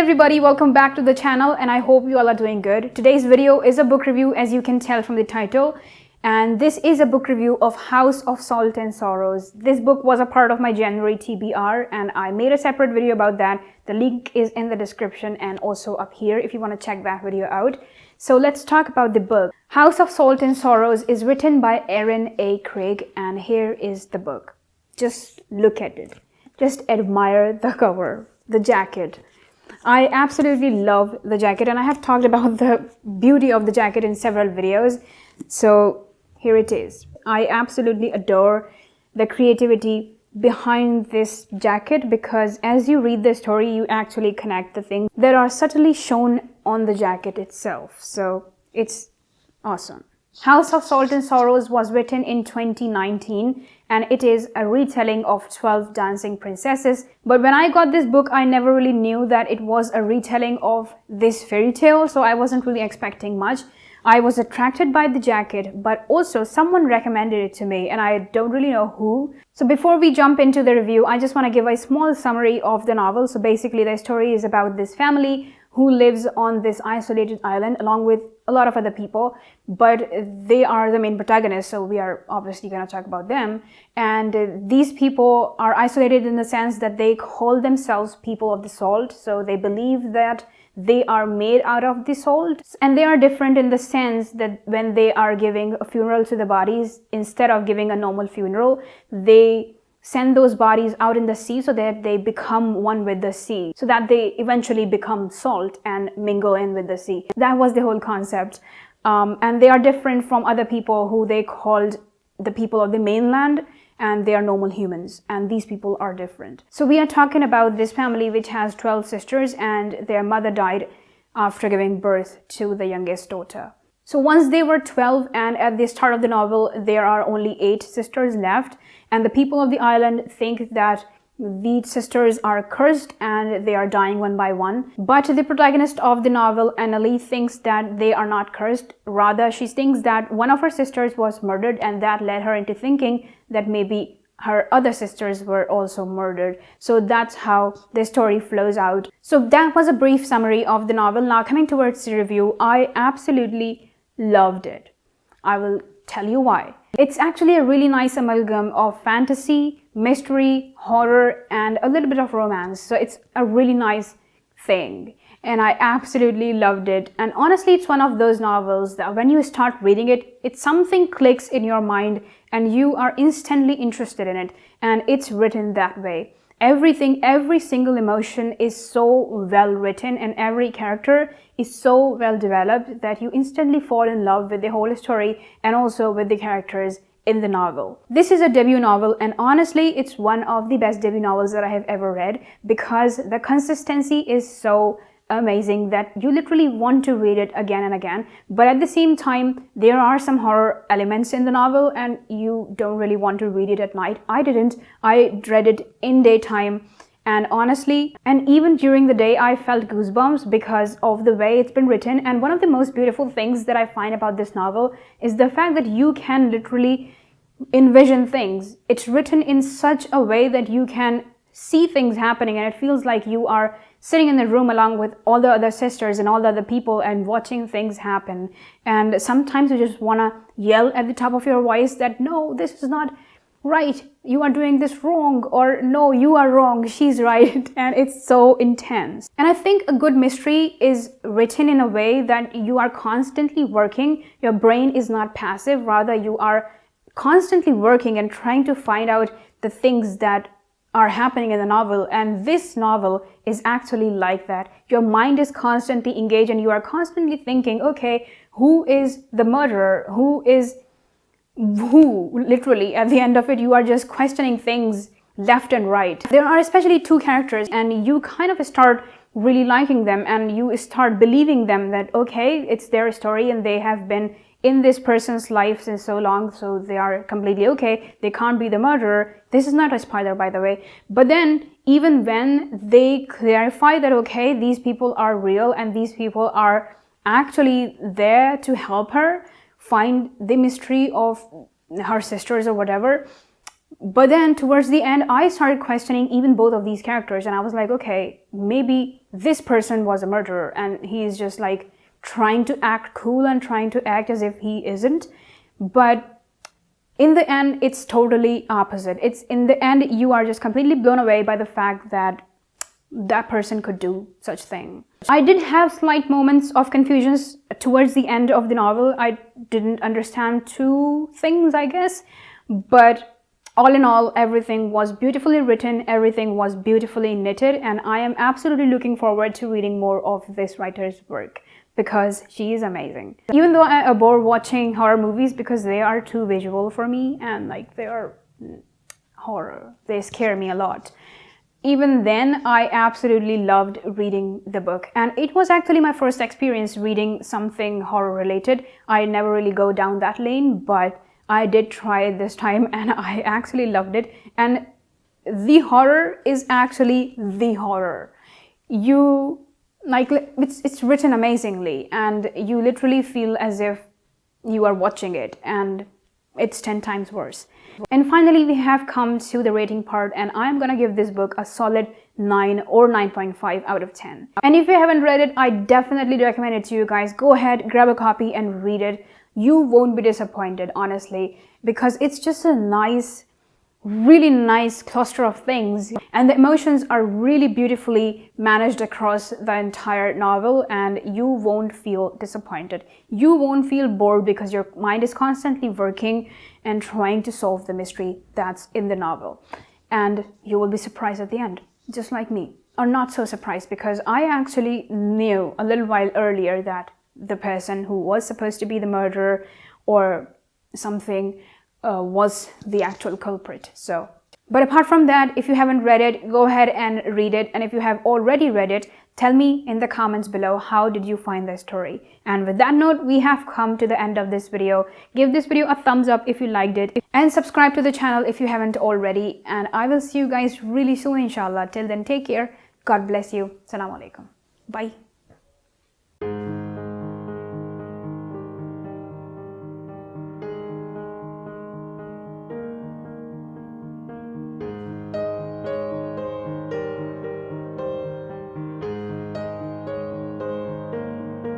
everybody, welcome back to the channel and I hope you all are doing good. Today's video is a book review, as you can tell from the title, and this is a book review of House of Salt and Sorrows. This book was a part of my January TBR and I made a separate video about that. The link is in the description and also up here if you want to check that video out. So let's talk about the book. House of Salt and Sorrows is written by Erin A. and here is the book. Just look at it. Just admire the cover, the jacket. I absolutely love the jacket and I have talked about the beauty of the jacket in several videos. So here it is. I absolutely adore the creativity behind this jacket because as you read the story, you actually connect the things that are subtly shown on the jacket itself. So it's awesome. House of Salt and Sorrows was written in 2019 and it is a retelling of 12 Dancing Princesses. But when I got this book, I never really knew that it was a retelling of this fairy tale, so I wasn't really expecting much. I was attracted by the jacket, but also someone recommended it to me and I don't really know who. So before we jump into the review, I just want to give a small summary of the novel. So basically the story is about this family who lives on this isolated island along with a lot of other people, but they are the main protagonists, so we are obviously going to talk about them. And these people are isolated in the sense that they call themselves people of the salt, so they believe that they are made out of the salt, and they are different in the sense that when they are giving a funeral to the bodies, instead of giving a normal funeral, they send those bodies out in the sea so that they become one with the sea, so that they eventually become salt and mingle in with the sea. That was the whole concept. And they are different from other people who they called the people of the mainland, and they are normal humans, and these people are different. So we are talking about this family which has 12 sisters and their mother died after giving birth to the youngest daughter. So once they were 12 and at the start of the novel, there are only 8 sisters left. And the people of the island think that these sisters are cursed and they are dying one by one. But the protagonist of the novel, Annalie, thinks that they are not cursed. Rather, she thinks that one of her sisters was murdered and that led her into thinking that maybe her other sisters were also murdered. So that's how the story flows out. So that was a brief summary of the novel. Now coming towards the review, I absolutely loved it. I will tell you why. It's actually a really nice amalgam of fantasy, mystery, horror, and a little bit of romance. So it's a really nice thing. And I absolutely loved it. And honestly, it's one of those novels that when you start reading it, something clicks in your mind and you are instantly interested in it. And it's written that way. Everything, every single emotion is so well written and every character is so well developed that you instantly fall in love with the whole story and also with the characters in the novel. This is a debut novel and honestly it's one of the best debut novels that I have ever read because the consistency is so amazing that you literally want to read it again and again, but at the same time there are some horror elements in the novel and you don't really want to read it at night. I didn't. I read it in daytime and honestly, and even during the day I felt goosebumps because of the way it's been written. And one of the most beautiful things that I find about this novel is the fact that you can literally envision things. It's written in such a way that you can see things happening and it feels like you are sitting in the room along with all the other sisters and all the other people and watching things happen. And sometimes you just want to yell at the top of your voice that no, this is not right, you are doing this wrong, or no, you are wrong, she's right. And it's so intense. And I think a good mystery is written in a way that you are constantly working. Your brain is not passive, rather you are constantly working and trying to find out the things that are happening in the novel. And this novel is actually like that. Your mind is constantly engaged and you are constantly thinking, okay, who is the murderer? Who is who? Literally, at the end of it, you are just questioning things left and right. There are especially 2 characters and you kind of start really liking them and you start believing them that, okay, it's their story and they have been in this person's life since so long, so they are completely okay. They can't be the murderer. This is not a spoiler, by the way. But then, even when they clarify that, okay, these people are real and these people are actually there to help her find the mystery of her sisters or whatever, But then towards the end, I started questioning even both of these characters, and I was like, okay, maybe this person was a murderer, and he's just like trying to act cool and trying to act as if he isn't. But in the end, it's totally opposite. It's in the end, you are just completely blown away by the fact that that person could do such thing. I did have slight moments of confusions towards the end of the novel. I didn't understand two things, I guess, but all in all, everything was beautifully written, everything was beautifully knitted, and I am absolutely looking forward to reading more of this writer's work because she is amazing. Even though I abhor watching horror movies because they are too visual for me and like they are horror, they scare me a lot. Even then, I absolutely loved reading the book, and it was actually my first experience reading something horror related. I never really go down that lane, but I did try it this time and I actually loved it. And the horror is actually the horror. You like it's written amazingly and you literally feel as if you are watching it, and it's 10 times worse. And finally, we have come to the rating part, and I'm gonna give this book a solid 9 or 9.5 out of 10. And if you haven't read it, I definitely recommend it to you guys. Go ahead, grab a copy and read it. You won't be disappointed, honestly, because it's just a nice, really nice cluster of things, and the emotions are really beautifully managed across the entire novel, and you won't feel disappointed. You won't feel bored because your mind is constantly working and trying to solve the mystery that's in the novel. And you will be surprised at the end, just like me. Or not so surprised, because I actually knew a little while earlier that the person who was supposed to be the murderer or something was the actual culprit. So, but apart from that, if you haven't read it, go ahead and read it. And if you have already read it, tell me in the comments below, how did you find the story? And with that note, we have come to the end of this video. Give this video a thumbs up if you liked it, and subscribe to the channel if you haven't already. And I will see you guys really soon, inshallah. Till then, take care. God bless you. Assalamu alaikum. Bye.